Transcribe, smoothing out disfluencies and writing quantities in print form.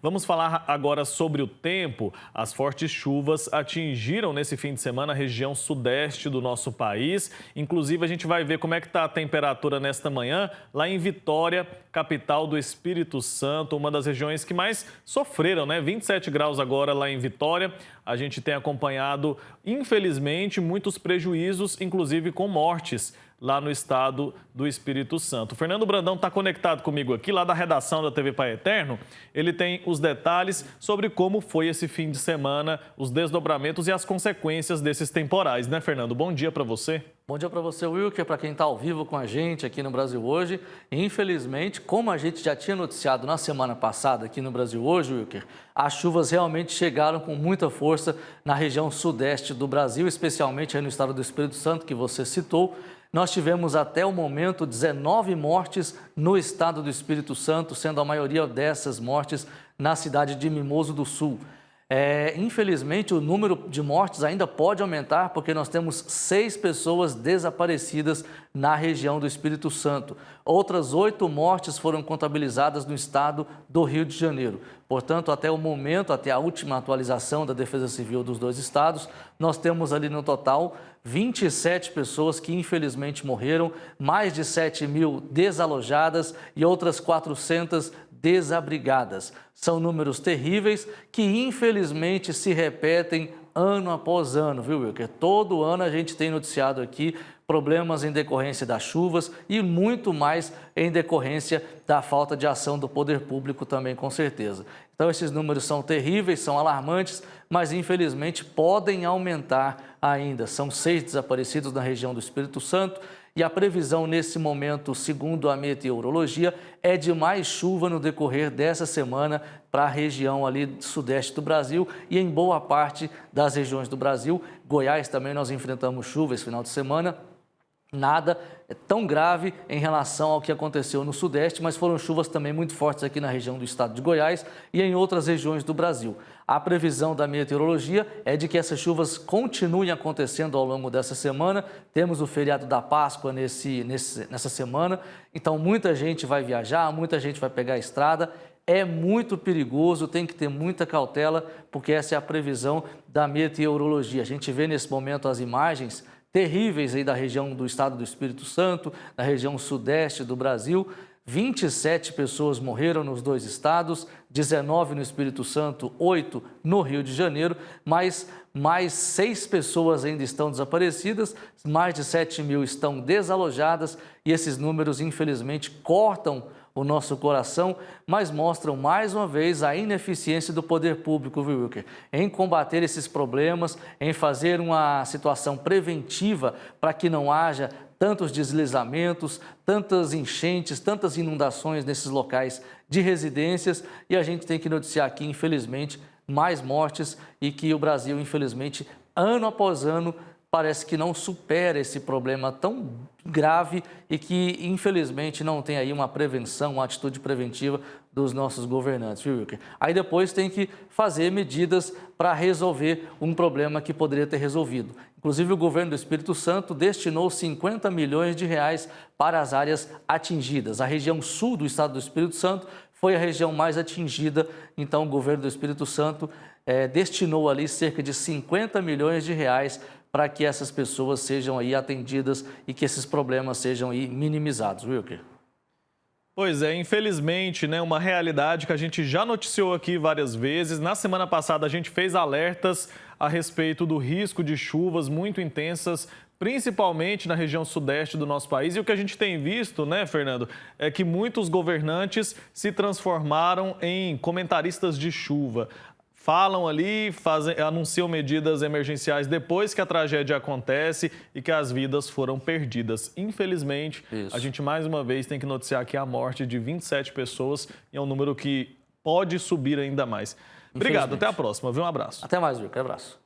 Vamos falar agora sobre o tempo. As fortes chuvas atingiram nesse fim de semana a região sudeste do nosso país. Inclusive, a gente vai ver como é que está a temperatura nesta manhã lá em Vitória, capital do Espírito Santo, uma das regiões que mais sofreram, né? 27 graus agora lá em Vitória. A gente tem acompanhado, infelizmente, muitos prejuízos, inclusive com mortes lá no estado do Espírito Santo. O Fernando Brandão está conectado comigo aqui, lá da redação da TV Pai Eterno. Ele tem os detalhes sobre como foi esse fim de semana, os desdobramentos e as consequências desses temporais, né, Fernando? Bom dia para você. Bom dia para você, Wilker, para quem está ao vivo com a gente aqui no Brasil Hoje. Infelizmente, como a gente já tinha noticiado na semana passada aqui no Brasil Hoje, Wilker, as chuvas realmente chegaram com muita força na região sudeste do Brasil, especialmente aí no estado do Espírito Santo, que você citou. Nós tivemos até o momento 19 mortes no estado do Espírito Santo, sendo a maioria dessas mortes na cidade de Mimoso do Sul. Infelizmente, o número de mortes ainda pode aumentar, porque nós temos 6 pessoas desaparecidas na região do Espírito Santo. Outras 8 mortes foram contabilizadas no estado do Rio de Janeiro. Portanto, até o momento, até a última atualização da Defesa Civil dos dois estados, nós temos ali no total 27 pessoas que infelizmente morreram, mais de 7 mil desalojadas e outras 400 desabrigadas. São números terríveis que infelizmente se repetem ano após ano, viu, Wilker? Todo ano a gente tem noticiado aqui problemas em decorrência das chuvas e muito mais em decorrência da falta de ação do poder público também, com certeza. Então, esses números são terríveis, são alarmantes, mas infelizmente podem aumentar ainda. São 6 desaparecidos na região do Espírito Santo e a previsão nesse momento, segundo a meteorologia, é de mais chuva no decorrer dessa semana para a região ali sudeste do Brasil e em boa parte das regiões do Brasil. Goiás também nós enfrentamos chuva esse final de semana. Nada tão grave em relação ao que aconteceu no Sudeste, mas foram chuvas também muito fortes aqui na região do estado de Goiás e em outras regiões do Brasil. A previsão da meteorologia é de que essas chuvas continuem acontecendo ao longo dessa semana. Temos o feriado da Páscoa nessa semana, então muita gente vai viajar, muita gente vai pegar a estrada. É muito perigoso, tem que ter muita cautela, porque essa é a previsão da meteorologia. A gente vê nesse momento as imagens terríveis aí da região do estado do Espírito Santo, da região sudeste do Brasil. 27 pessoas morreram nos dois estados, 19 no Espírito Santo, 8 no Rio de Janeiro, mas mais 6 pessoas ainda estão desaparecidas, mais de 7 mil estão desalojadas e esses números, infelizmente, cortam o nosso coração, mas mostram mais uma vez a ineficiência do poder público, viu, Wilker? Em combater esses problemas, em fazer uma situação preventiva para que não haja tantos deslizamentos, tantas enchentes, tantas inundações nesses locais de residências. E a gente tem que noticiar aqui, infelizmente, mais mortes e que o Brasil, infelizmente, ano após ano, parece que não supera esse problema tão grave e que, infelizmente, não tem aí uma prevenção, uma atitude preventiva dos nossos governantes, viu, Wilker? Aí depois tem que fazer medidas para resolver um problema que poderia ter resolvido. Inclusive, o governo do Espírito Santo destinou 50 milhões de reais para as áreas atingidas. A região sul do estado do Espírito Santo foi a região mais atingida, então o governo do Espírito Santo destinou ali cerca de 50 milhões de reais para que essas pessoas sejam aí atendidas e que esses problemas sejam aí minimizados, Wilker. Pois é, infelizmente, né, uma realidade que a gente já noticiou aqui várias vezes. Na semana passada a gente fez alertas a respeito do risco de chuvas muito intensas, principalmente na região sudeste do nosso país. E o que a gente tem visto, né, Fernando, é que muitos governantes se transformaram em comentaristas de chuva. Falam ali, anunciam medidas emergenciais depois que a tragédia acontece e que as vidas foram perdidas. Infelizmente, a gente mais uma vez tem que noticiar aqui a morte de 27 pessoas e é um número que pode subir ainda mais. Obrigado, até a próxima, viu? Um abraço. Até mais, Wilker. Abraço.